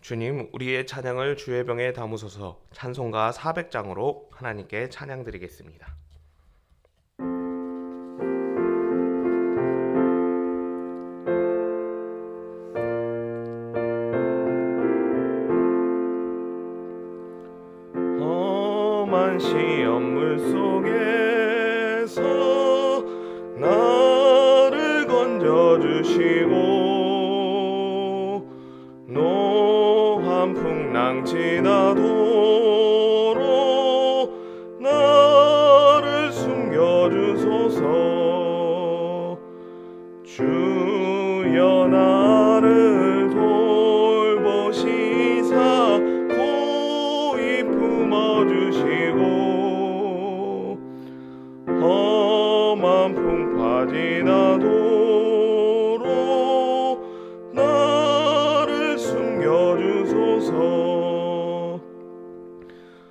주님, 우리의 찬양을 주의 병에 담으소서. 찬송가 400장으로 하나님께 찬양 드리겠습니다. 험한 시험물 속에서 나를 건져주시고 풍랑 지나도록 나를 숨겨주소서. 주여 나를 돌보시사 고이 품어주시고 험한 풍파 지나도록 나를 숨겨주소서.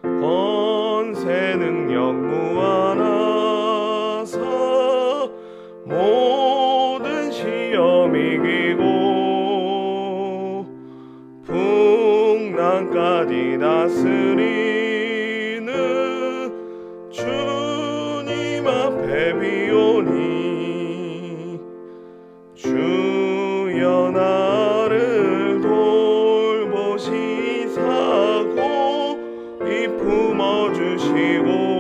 권세 능력 무한하사 모든 시험 이기고 풍랑까지 다스리는 주님 앞에 비오니 주여 나를 돌보시사 고이 품어주시고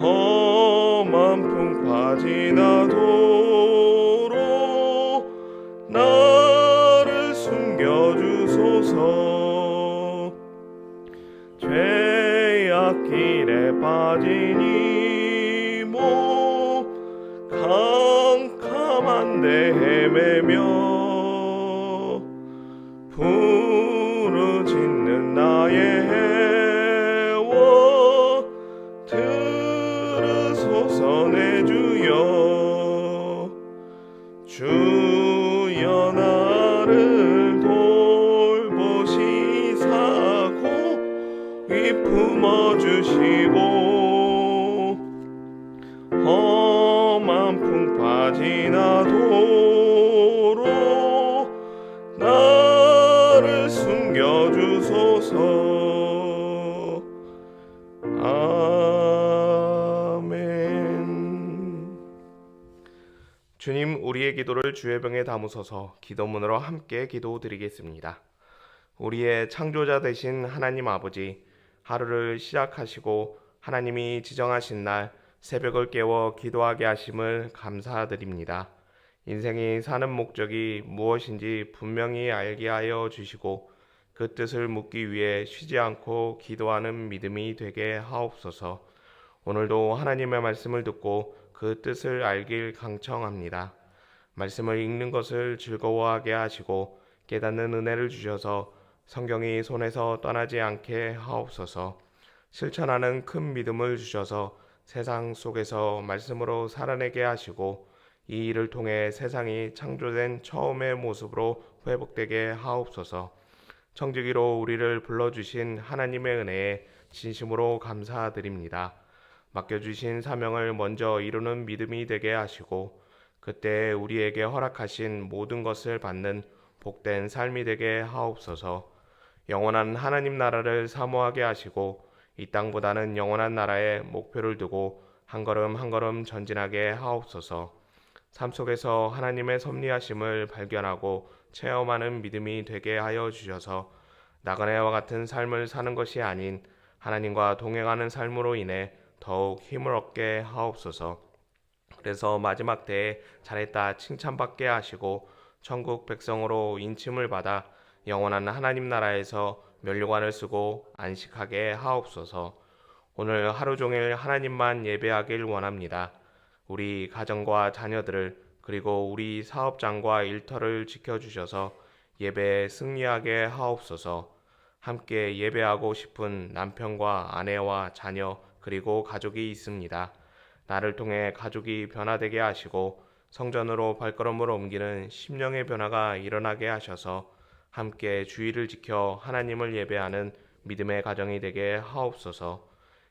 험한 풍파 지나도록 나를 숨겨주소서. 죄악길에 빠지니 몸 캄캄한데 헤매며 부르짖는 나의 해와 들으소서. 내 주여 주여 나를 돌보시사 고이 품어주시고 험한 풍파 지나도록 나를 숨겨주소서. 아멘. 주님, 우리의 기도를 주의 병에 담으소서. 기도문으로 함께 기도드리겠습니다. 우리의 창조자 되신 하나님 아버지, 하루를 시작하시고 하나님이 지정하신 날 새벽을 깨워 기도하게 하심을 감사드립니다. 인생이 사는 목적이 무엇인지 분명히 알게 하여 주시고 그 뜻을 묻기 위해 쉬지 않고 기도하는 믿음이 되게 하옵소서. 오늘도 하나님의 말씀을 듣고 그 뜻을 알길 강청합니다. 말씀을 읽는 것을 즐거워하게 하시고 깨닫는 은혜를 주셔서 성경이 손에서 떠나지 않게 하옵소서. 실천하는 큰 믿음을 주셔서 세상 속에서 말씀으로 살아내게 하시고 이 일을 통해 세상이 창조된 처음의 모습으로 회복되게 하옵소서. 청지기로 우리를 불러주신 하나님의 은혜에 진심으로 감사드립니다. 맡겨주신 사명을 먼저 이루는 믿음이 되게 하시고 그때 우리에게 허락하신 모든 것을 받는 복된 삶이 되게 하옵소서. 영원한 하나님 나라를 사모하게 하시고 이 땅보다는 영원한 나라에 목표를 두고 한 걸음 한 걸음 전진하게 하옵소서. 삶 속에서 하나님의 섭리하심을 발견하고 체험하는 믿음이 되게 하여 주셔서 나그네와 같은 삶을 사는 것이 아닌 하나님과 동행하는 삶으로 인해 더욱 힘을 얻게 하옵소서. 그래서 마지막 때에 잘했다 칭찬받게 하시고 천국 백성으로 인침을 받아 영원한 하나님 나라에서 면류관을 쓰고 안식하게 하옵소서. 오늘 하루 종일 하나님만 예배하길 원합니다. 우리 가정과 자녀들을 그리고 우리 사업장과 일터를 지켜주셔서 예배에 승리하게 하옵소서. 함께 예배하고 싶은 남편과 아내와 자녀 그리고 가족이 있습니다. 나를 통해 가족이 변화되게 하시고 성전으로 발걸음을 옮기는 심령의 변화가 일어나게 하셔서 함께 주의를 지켜 하나님을 예배하는 믿음의 가정이 되게 하옵소서.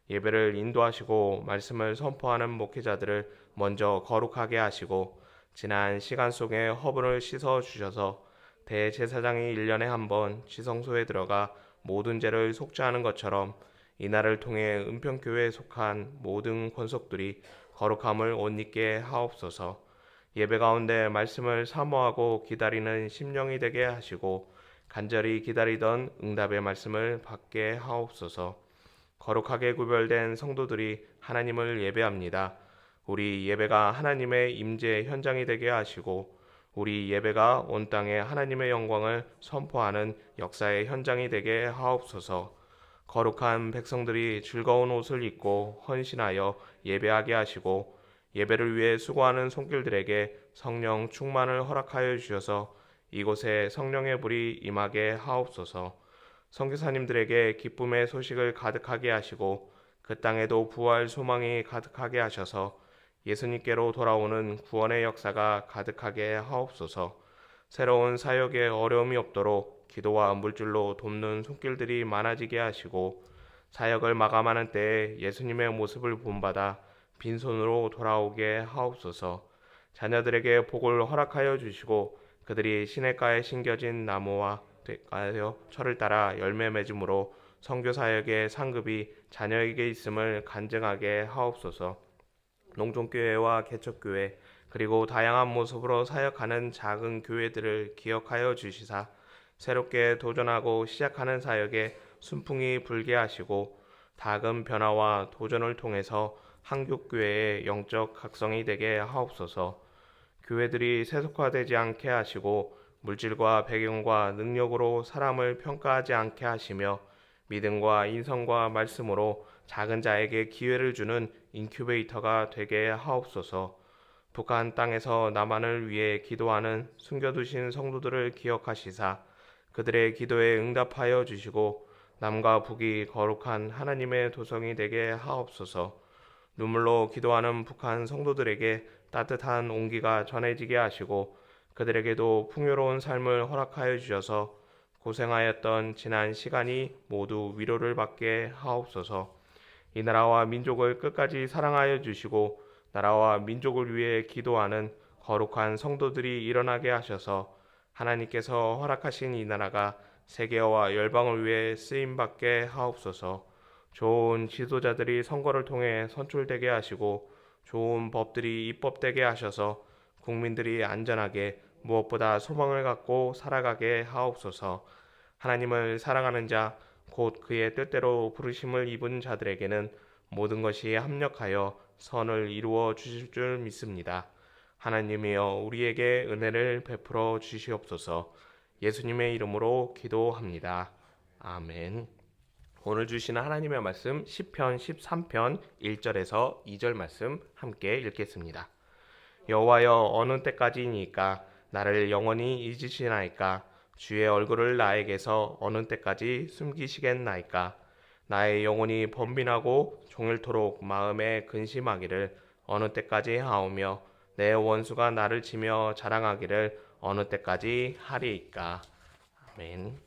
예배를 인도하시고 말씀을 선포하는 목회자들을 먼저 거룩하게 하시고 지난 시간 속에 허물을 씻어 주셔서 대제사장이 1년에 한 번 지성소에 들어가 모든 죄를 속죄하는 것처럼 이날을 통해 은평교회에 속한 모든 권속들이 거룩함을 옷 입게 하옵소서. 예배 가운데 말씀을 사모하고 기다리는 심령이 되게 하시고 간절히 기다리던 응답의 말씀을 받게 하옵소서. 거룩하게 구별된 성도들이 하나님을 예배합니다. 우리 예배가 하나님의 임재 현장이 되게 하시고 우리 예배가 온 땅에 하나님의 영광을 선포하는 역사의 현장이 되게 하옵소서. 거룩한 백성들이 즐거운 옷을 입고 헌신하여 예배하게 하시고 예배를 위해 수고하는 손길들에게 성령 충만을 허락하여 주셔서 이곳에 성령의 불이 임하게 하옵소서. 선교사님들에게 기쁨의 소식을 가득하게 하시고 그 땅에도 부활 소망이 가득하게 하셔서 예수님께로 돌아오는 구원의 역사가 가득하게 하옵소서. 새로운 사역에 어려움이 없도록 기도와 물질로 돕는 손길들이 많아지게 하시고 사역을 마감하는 때에 예수님의 모습을 본받아 빈손으로 돌아오게 하옵소서. 자녀들에게 복을 허락하여 주시고 그들이 시냇가에 심겨진 나무와 되어 철을 따라 열매 맺음으로 선교 사역의 상급이 자녀에게 있음을 간증하게 하옵소서. 농촌교회와 개척교회 그리고 다양한 모습으로 사역하는 작은 교회들을 기억하여 주시사 새롭게 도전하고 시작하는 사역에 순풍이 불게 하시고 작은 변화와 도전을 통해서 한국교회의 영적 각성이 되게 하옵소서. 교회들이 세속화되지 않게 하시고 물질과 배경과 능력으로 사람을 평가하지 않게 하시며 믿음과 인성과 말씀으로 작은 자에게 기회를 주는 인큐베이터가 되게 하옵소서. 북한 땅에서 남한을 위해 기도하는 숨겨두신 성도들을 기억하시사 그들의 기도에 응답하여 주시고 남과 북이 거룩한 하나님의 도성이 되게 하옵소서. 눈물로 기도하는 북한 성도들에게 따뜻한 온기가 전해지게 하시고 그들에게도 풍요로운 삶을 허락하여 주셔서 고생하였던 지난 시간이 모두 위로를 받게 하옵소서. 이 나라와 민족을 끝까지 사랑하여 주시고 나라와 민족을 위해 기도하는 거룩한 성도들이 일어나게 하셔서 하나님께서 허락하신 이 나라가 세계와 열방을 위해 쓰임받게 하옵소서. 좋은 지도자들이 선거를 통해 선출되게 하시고 좋은 법들이 입법되게 하셔서 국민들이 안전하게 무엇보다 소망을 갖고 살아가게 하옵소서. 하나님을 사랑하는 자, 곧 그의 뜻대로 부르심을 입은 자들에게는 모든 것이 합력하여 선을 이루어 주실 줄 믿습니다. 하나님이여 우리에게 은혜를 베풀어 주시옵소서. 예수님의 이름으로 기도합니다. 아멘. 오늘 주시는 하나님의 말씀 시편 13편 1절에서 2절 말씀 함께 읽겠습니다. 여호와여 어느 때까지이니까 나를 영원히 잊으시나이까 주의 얼굴을 나에게서 어느 때까지 숨기시겠나이까 나의 영혼이 번민하고 종일토록 마음에 근심하기를 어느 때까지 하오며 내 원수가 나를 치며 자랑하기를 어느 때까지 하리이까. 아멘.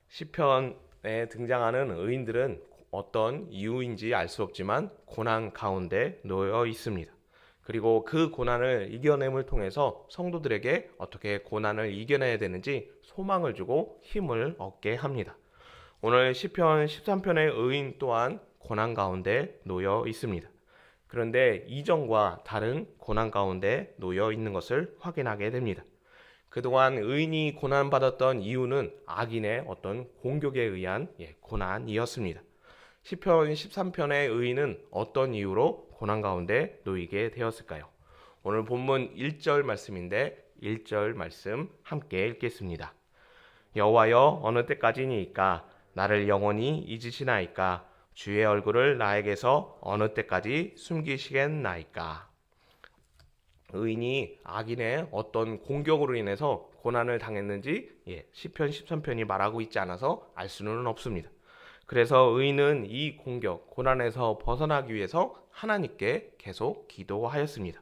시편에 등장하는 의인들은 어떤 이유인지 알 수 없지만 고난 가운데 놓여 있습니다. 그리고 그 고난을 이겨냄을 통해서 성도들에게 어떻게 고난을 이겨내야 되는지 소망을 주고 힘을 얻게 합니다. 오늘 시편 13편의 의인 또한 고난 가운데 놓여 있습니다. 그런데 이전과 다른 고난 가운데 놓여 있는 것을 확인하게 됩니다. 그동안 의인이 고난받았던 이유는 악인의 어떤 공격에 의한 고난이었습니다. 시편 13편의 의인은 어떤 이유로 고난 가운데 놓이게 되었을까요? 오늘 본문 1절 말씀인데 1절 말씀 함께 읽겠습니다. 여호와여 어느 때까지니까 나를 영원히 잊으시나이까 주의 얼굴을 나에게서 어느 때까지 숨기시겠나이까. 의인이 악인의 어떤 공격으로 인해서 고난을 당했는지 시편 13편이 말하고 있지 않아서 알 수는 없습니다. 그래서 의인은 이 공격, 고난에서 벗어나기 위해서 하나님께 계속 기도하였습니다.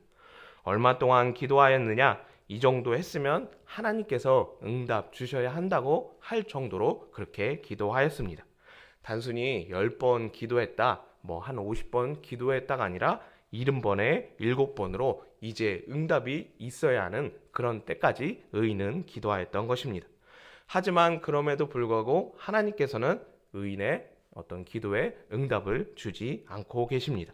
얼마 동안 기도하였느냐? 이 정도 했으면 하나님께서 응답 주셔야 한다고 할 정도로 그렇게 기도하였습니다. 단순히 10번 기도했다, 한 50번 기도했다가 아니라 70번에 7번으로 이제 응답이 있어야 하는 그런 때까지 의인은 기도하였던 것입니다. 하지만 그럼에도 불구하고 하나님께서는 의인의 어떤 기도에 응답을 주지 않고 계십니다.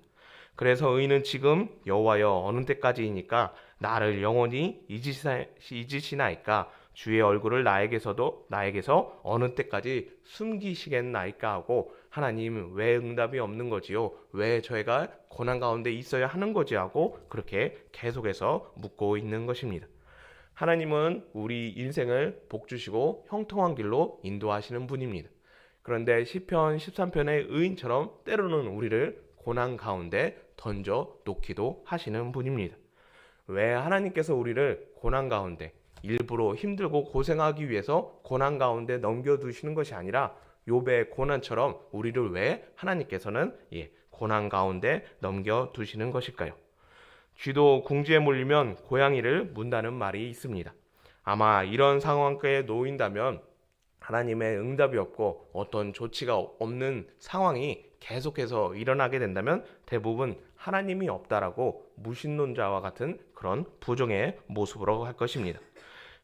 그래서 의인은 지금 여호와여 어느 때까지이니까 나를 영원히 잊으시나이까 주의 얼굴을 나에게서 어느 때까지 숨기시겠나이까 하고 하나님 왜 응답이 없는 거지요? 왜 저희가 고난 가운데 있어야 하는 거지? 하고 그렇게 계속해서 묻고 있는 것입니다. 하나님은 우리 인생을 복 주시고 형통한 길로 인도하시는 분입니다. 그런데 시편 13편의 의인처럼 때로는 우리를 고난 가운데 던져 놓기도 하시는 분입니다. 왜 하나님께서 우리를 고난 가운데 일부러 힘들고 고생하기 위해서 고난 가운데 넘겨두시는 것이 아니라 욥의 고난처럼 우리를 왜 하나님께서는 고난 가운데 넘겨두시는 것일까요? 쥐도 궁지에 몰리면 고양이를 문다는 말이 있습니다. 아마 이런 상황에 놓인다면 하나님의 응답이 없고 어떤 조치가 없는 상황이 계속해서 일어나게 된다면 대부분 하나님이 없다라고 무신론자와 같은 그런 부정의 모습으로 할 것입니다.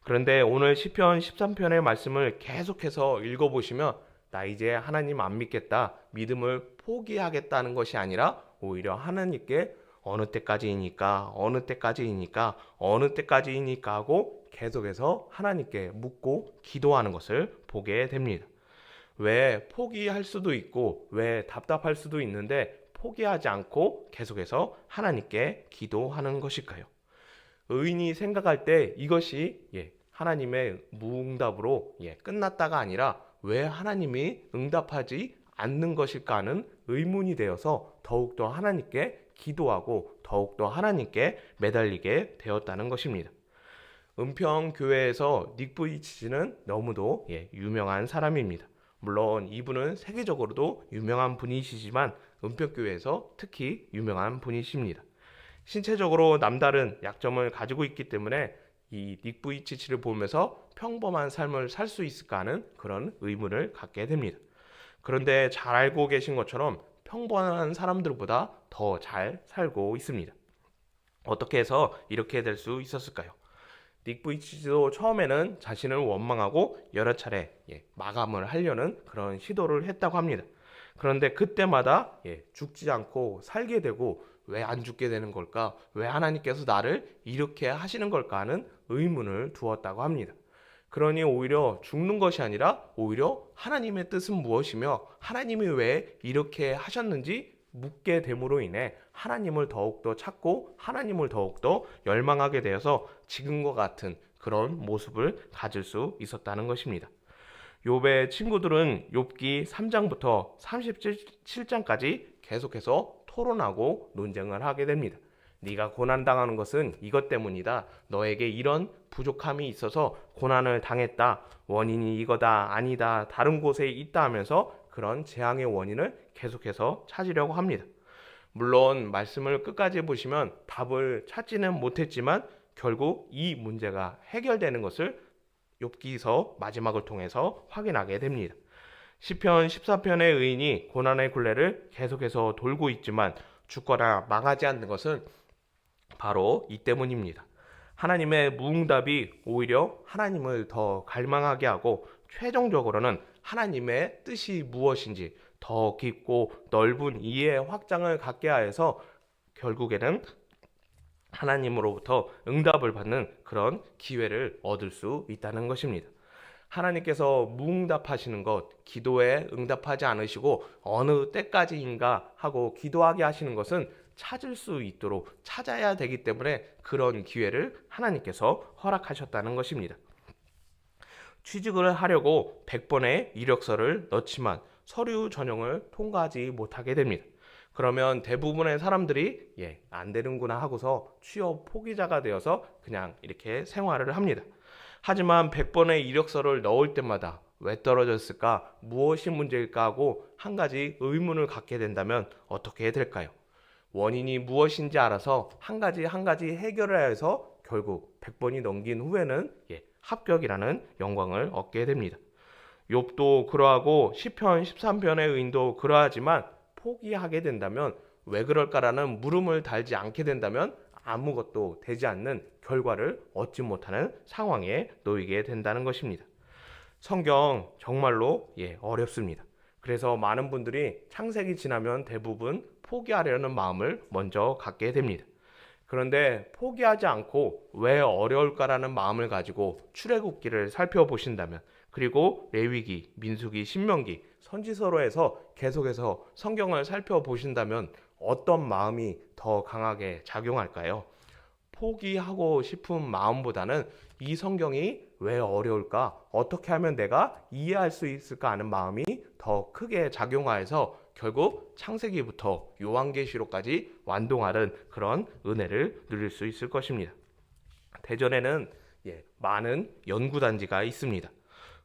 그런데 오늘 시편 13편의 말씀을 계속해서 읽어보시면 나 이제 하나님 안 믿겠다, 믿음을 포기하겠다는 것이 아니라 오히려 하나님께 어느 때까지이니까 하고 계속해서 하나님께 묻고 기도하는 것을 보게 됩니다. 왜 포기할 수도 있고 왜 답답할 수도 있는데 포기하지 않고 계속해서 하나님께 기도하는 것일까요? 의인이 생각할 때 이것이 하나님의 무응답으로 끝났다가 아니라 왜 하나님이 응답하지 않는 것일까 하는 의문이 되어서 더욱더 하나님께 기도하고 더욱더 하나님께 매달리게 되었다는 것입니다. 은평교회에서 닉 부이치즈는 너무도 유명한 사람입니다. 물론 이분은 세계적으로도 유명한 분이시지만 은평교회에서 특히 유명한 분이십니다. 신체적으로 남다른 약점을 가지고 있기 때문에 이 닉 부이치치를 보면서 평범한 삶을 살 수 있을까 하는 그런 의문을 갖게 됩니다. 그런데 잘 알고 계신 것처럼 평범한 사람들보다 더 잘 살고 있습니다. 어떻게 해서 이렇게 될 수 있었을까요? 닉 부이치도 처음에는 자신을 원망하고 여러 차례 마감을 하려는 그런 시도를 했다고 합니다. 그런데 그때마다 죽지 않고 살게 되고 왜 안 죽게 되는 걸까? 왜 하나님께서 나를 이렇게 하시는 걸까 하는 의문을 두었다고 합니다. 그러니 오히려 죽는 것이 아니라 오히려 하나님의 뜻은 무엇이며 하나님이 왜 이렇게 하셨는지 묻게 됨으로 인해 하나님을 더욱더 찾고 하나님을 더욱더 열망하게 되어서 지금과 같은 그런 모습을 가질 수 있었다는 것입니다. 욥의 친구들은 욥기 3장부터 37장까지 계속해서 토론하고 논쟁을 하게 됩니다. 네가 고난당하는 것은 이것 때문이다. 너에게 이런 부족함이 있어서 고난을 당했다. 원인이 이거다, 아니다, 다른 곳에 있다 하면서 그런 재앙의 원인을 계속해서 찾으려고 합니다. 물론 말씀을 끝까지 보시면 답을 찾지는 못했지만 결국 이 문제가 해결되는 것을 욥기서 마지막을 통해서 확인하게 됩니다. 시편 14편의 의인이 고난의 굴레를 계속해서 돌고 있지만 죽거나 망하지 않는 것은 바로 이 때문입니다. 하나님의 무응답이 오히려 하나님을 더 갈망하게 하고 최종적으로는 하나님의 뜻이 무엇인지 더 깊고 넓은 이해의 확장을 갖게 하여서 결국에는 하나님으로부터 응답을 받는 그런 기회를 얻을 수 있다는 것입니다. 하나님께서 무응답하시는 것, 기도에 응답하지 않으시고 어느 때까지인가 하고 기도하게 하시는 것은 찾을 수 있도록 찾아야 되기 때문에 그런 기회를 하나님께서 허락하셨다는 것입니다. 취직을 하려고 100번의 이력서를 넣지만 서류 전형을 통과하지 못하게 됩니다. 그러면 대부분의 사람들이 안 되는구나 하고서 취업 포기자가 되어서 그냥 이렇게 생활을 합니다. 하지만 100번의 이력서를 넣을 때마다 왜 떨어졌을까? 무엇이 문제일까? 하고 한 가지 의문을 갖게 된다면 어떻게 될까요? 원인이 무엇인지 알아서 한 가지 해결을 해서 결국 100번이 넘긴 후에는 합격이라는 영광을 얻게 됩니다. 욥도 그러하고 시편 13편의 의인도 그러하지만 포기하게 된다면 왜 그럴까라는 물음을 달지 않게 된다면 아무것도 되지 않는 결과를 얻지 못하는 상황에 놓이게 된다는 것입니다. 성경 정말로 어렵습니다. 그래서 많은 분들이 창세기 지나면 대부분 포기하려는 마음을 먼저 갖게 됩니다. 그런데 포기하지 않고 왜 어려울까라는 마음을 가지고 출애굽기를 살펴보신다면, 그리고 레위기, 민수기, 신명기, 선지서로에서 계속해서 성경을 살펴보신다면 어떤 마음이 더 강하게 작용할까요? 포기하고 싶은 마음보다는 이 성경이 왜 어려울까? 어떻게 하면 내가 이해할 수 있을까 하는 마음이 더 크게 작용하여서 결국 창세기부터 요한계시록까지 완동하는 그런 은혜를 누릴 수 있을 것입니다. 대전에는 많은 연구단지가 있습니다.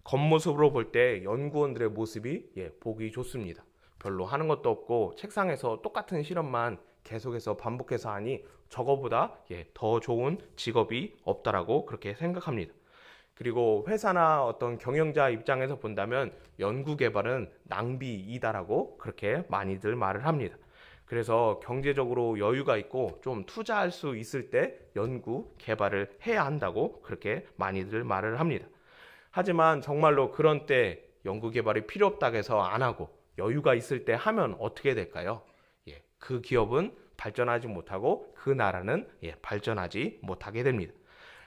겉모습으로 볼 때 연구원들의 모습이 보기 좋습니다. 별로 하는 것도 없고 책상에서 똑같은 실험만 계속해서 반복해서 하니 저거보다 더 좋은 직업이 없다라고 그렇게 생각합니다. 그리고 회사나 어떤 경영자 입장에서 본다면 연구 개발은 낭비이다라고 그렇게 많이들 말을 합니다. 그래서 경제적으로 여유가 있고 좀 투자할 수 있을 때 연구 개발을 해야 한다고 그렇게 많이들 말을 합니다. 하지만 정말로 그런 때 연구 개발이 필요 없다고 해서 안 하고 여유가 있을 때 하면 어떻게 될까요? 그 기업은 발전하지 못하고 그 나라는 발전하지 못하게 됩니다.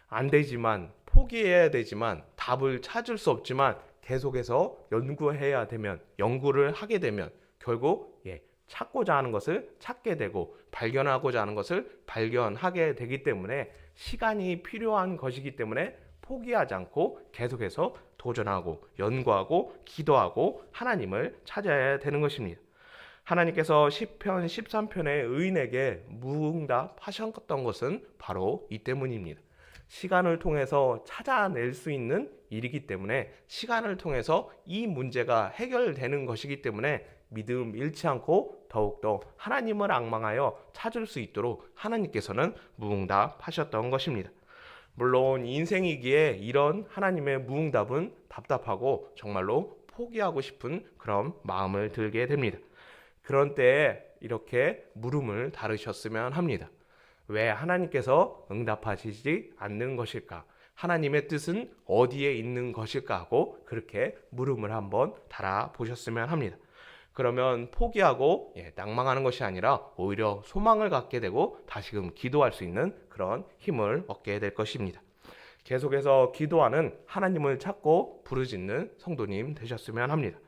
안 되지만, 포기해야 되지만, 답을 찾을 수 없지만 계속해서 연구해야 되면, 연구를 하게 되면 결국 찾고자 하는 것을 찾게 되고 발견하고자 하는 것을 발견하게 되기 때문에 시간이 필요한 것이기 때문에 포기하지 않고 계속해서 도전하고 연구하고 기도하고 하나님을 찾아야 되는 것입니다. 하나님께서 시편 13편의 의인에게 무응답하셨던 것은 바로 이 때문입니다. 시간을 통해서 찾아낼 수 있는 일이기 때문에, 시간을 통해서 이 문제가 해결되는 것이기 때문에 믿음 잃지 않고 더욱더 하나님을 앙망하여 찾을 수 있도록 하나님께서는 무응답하셨던 것입니다. 물론 인생이기에 이런 하나님의 무응답은 답답하고 정말로 포기하고 싶은 그런 마음을 들게 됩니다. 그런 때에 이렇게 물음을 다루셨으면 합니다. 왜 하나님께서 응답하시지 않는 것일까? 하나님의 뜻은 어디에 있는 것일까? 하고 그렇게 물음을 한번 달아보셨으면 합니다. 그러면 포기하고 낭망하는 것이 아니라 오히려 소망을 갖게 되고 다시금 기도할 수 있는 그런 힘을 얻게 될 것입니다. 계속해서 기도하는, 하나님을 찾고 부르짖는 성도님 되셨으면 합니다.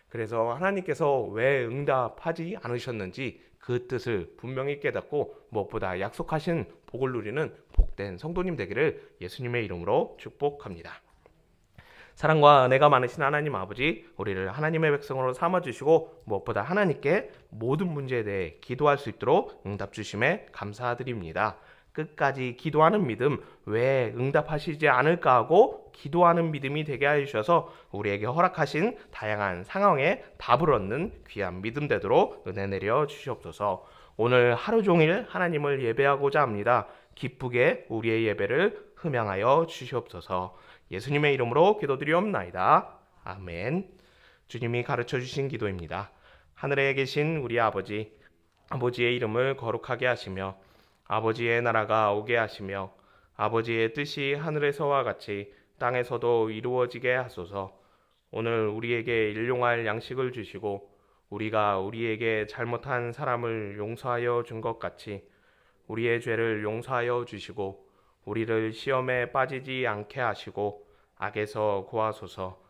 그래서 하나님께서 왜 응답하지 않으셨는지 그 뜻을 분명히 깨닫고 무엇보다 약속하신 복을 누리는 복된 성도님 되기를 예수님의 이름으로 축복합니다. 사랑과 은혜가 많으신 하나님 아버지, 우리를 하나님의 백성으로 삼아주시고 무엇보다 하나님께 모든 문제에 대해 기도할 수 있도록 응답 주심에 감사드립니다. 끝까지 기도하는 믿음, 왜 응답하시지 않을까 하고 기도하는 믿음이 되게 하셔서 우리에게 허락하신 다양한 상황에 답을 얻는 귀한 믿음 되도록 은혜 내려 주시옵소서. 오늘 하루 종일 하나님을 예배하고자 합니다. 기쁘게 우리의 예배를 흠양하여 주시옵소서. 예수님의 이름으로 기도드리옵나이다. 아멘. 주님이 가르쳐 주신 기도입니다. 하늘에 계신 우리 아버지, 아버지의 이름을 거룩하게 하시며 아버지의 나라가 오게 하시며 아버지의 뜻이 하늘에서와 같이 땅에서도 이루어지게 하소서. 오늘 우리에게 일용할 양식을 주시고 우리가 우리에게 잘못한 사람을 용서하여 준 것 같이 우리의 죄를 용서하여 주시고 우리를 시험에 빠지지 않게 하시고 악에서 구하소서.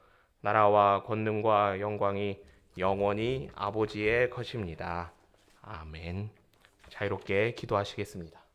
나라와 권능과 영광이 영원히 아버지의 것입니다. 아멘. 자유롭게 기도하시겠습니다.